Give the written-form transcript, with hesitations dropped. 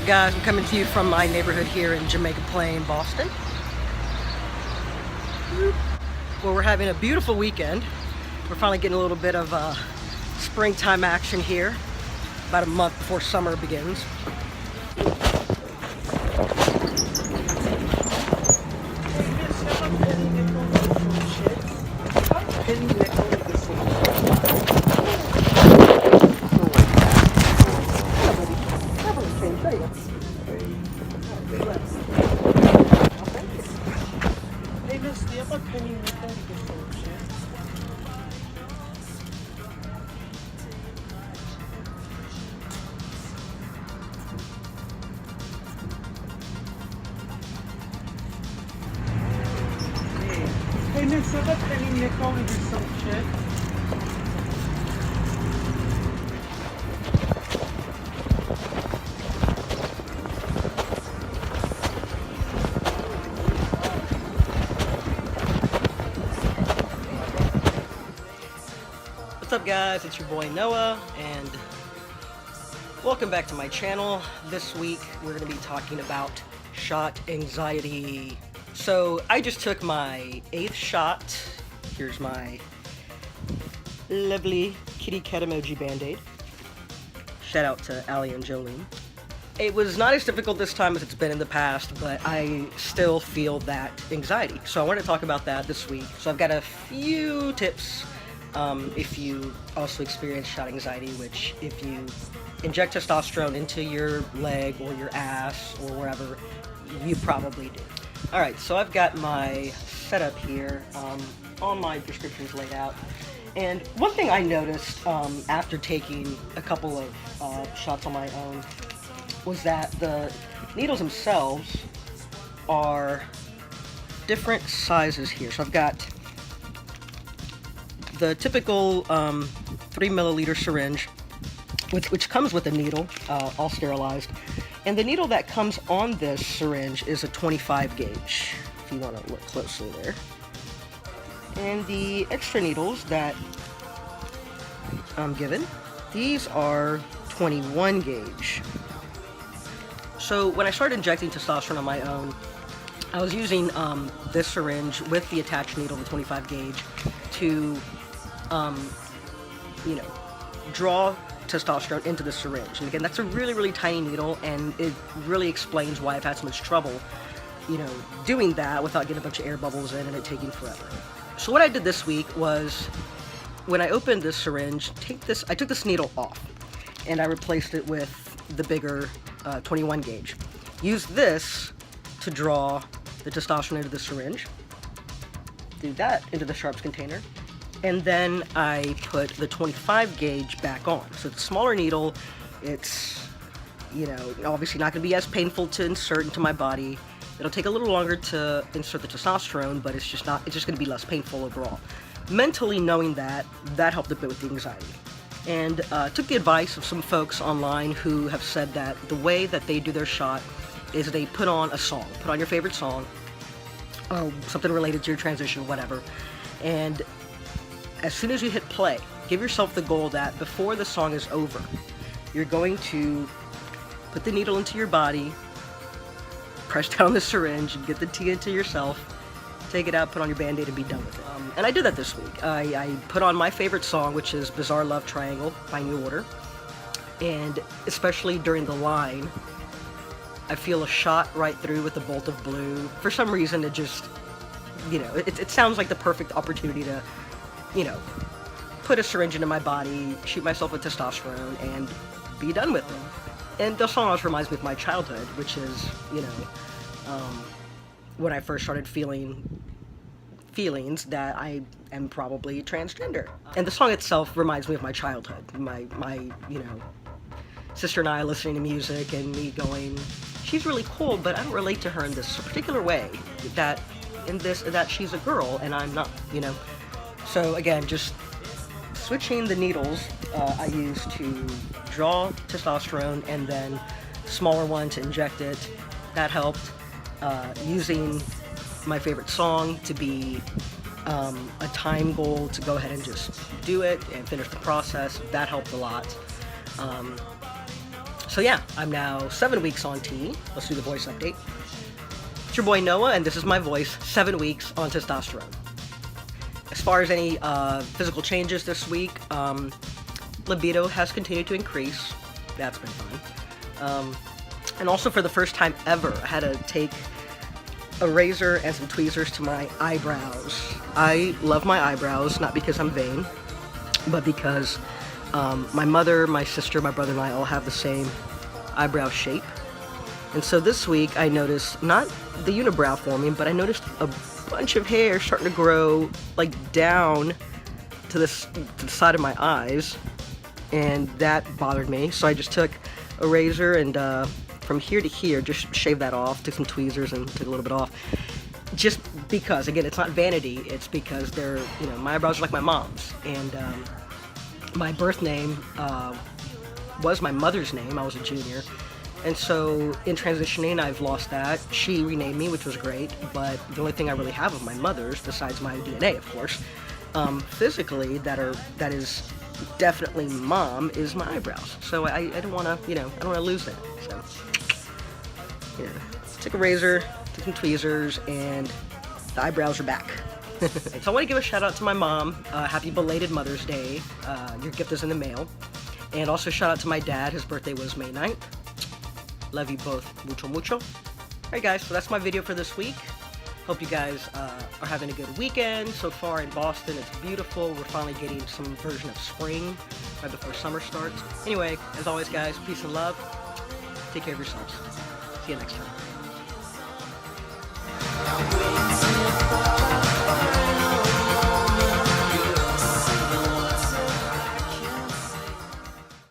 up, guys? I'm coming to you from my neighborhood here in Jamaica Plain, Boston. Well, we're having a beautiful weekend. We're finally getting a little bit of springtime action here, about a month before summer begins. Hey, miss, dapat kanina ko with some shit. What's up, guys? It's your boy Noah, and welcome back to my channel. This week we're going to be talking about shot anxiety. So I just took my 8th shot. Here's my lovely kitty cat emoji band-aid. Shout out to Allie and Jolene. It was not as difficult this time as it's been in the past, but I still feel that anxiety. So I want to talk about that this week. So I've got a few tips if you also experience shot anxiety, which if you inject testosterone into your leg or your ass or wherever, you probably do. Alright, so I've got my setup here, all my prescriptions laid out. And one thing I noticed after taking a couple of shots on my own was that the needles themselves are different sizes here. So I've got the typical 3 milliliter syringe, which comes with a needle, all sterilized. And the needle that comes on this syringe is a 25 gauge, if you want to look closely there. And the extra needles that I'm given, these are 21 gauge. So when I started injecting testosterone on my own, I was using this syringe with the attached needle, the 25 gauge, to, draw testosterone into the syringe. And again, that's a really, really tiny needle, and it really explains why I've had so much trouble, doing that without getting a bunch of air bubbles in and it taking forever. So what I did this week was, when I opened this syringe, I took this needle off, and I replaced it with the bigger 21 gauge. Use this to draw the testosterone into the syringe, do that into the sharps container, and then I put the 25 gauge back on. So it's a smaller needle. It's, obviously not going to be as painful to insert into my body. It'll take a little longer to insert the testosterone, but it's just going to be less painful overall. Mentally knowing that helped a bit with the anxiety. And took the advice of some folks online who have said that the way that they do their shot is they put on a song. Put on your favorite song, something related to your transition, whatever. And as soon as you hit play, give yourself the goal that before the song is over, you're going to put the needle into your body, press down the syringe, and get the tea into yourself, take it out, put on your band-aid, and be done with it. And I did that this week. I put on my favorite song, which is Bizarre Love Triangle by New Order. And especially during the line, I feel a shot right through with the bolt of blue. For some reason, it just, it sounds like the perfect opportunity to, put a syringe into my body, shoot myself with testosterone, and be done with it. And the song always reminds me of my childhood, which is, when I first started feeling feelings that I am probably transgender. And the song itself reminds me of my childhood. My sister and I listening to music and me going, she's really cool, but I don't relate to her in this particular way, that she's a girl and I'm not, So again, just switching the needles I use to draw testosterone, and then smaller one to inject it. That helped. Using my favorite song to be a time goal to go ahead and just do it and finish the process. That helped a lot. So yeah, I'm now 7 weeks on T. Let's do the voice update. It's your boy Noah, and this is my voice, 7 weeks on testosterone. As far as any physical changes this week, libido has continued to increase. That's been fun. And also for the first time ever, I had to take a razor and some tweezers to my eyebrows. I love my eyebrows, not because I'm vain, but because my mother, my sister, my brother, and I all have the same eyebrow shape. And so this week I noticed, not the unibrow forming, but I noticed a bunch of hair starting to grow like down to the side of my eyes, and that bothered me. So I just took a razor and from here to here, just shaved that off, took some tweezers and took a little bit off. Just because, again, it's not vanity, it's because they're, you know, my eyebrows are like my mom's. And my birth name was my mother's name. I was a junior. And so in transitioning, I've lost that. She renamed me, which was great, but the only thing I really have of my mother's, besides my DNA, of course, physically, that is definitely mom, is my eyebrows. So I don't want to, you know, I don't want to lose that. So, yeah, took a razor, took some tweezers, and the eyebrows are back. So I want to give a shout out to my mom. Happy belated Mother's Day. Your gift is in the mail. And also shout out to my dad. His birthday was May 9th. Love you both mucho, mucho. Alright guys, so that's my video for this week. Hope you guys are having a good weekend. So far in Boston, it's beautiful. We're finally getting some version of spring right before summer starts. Anyway, as always guys, peace and love. Take care of yourselves. See you next time.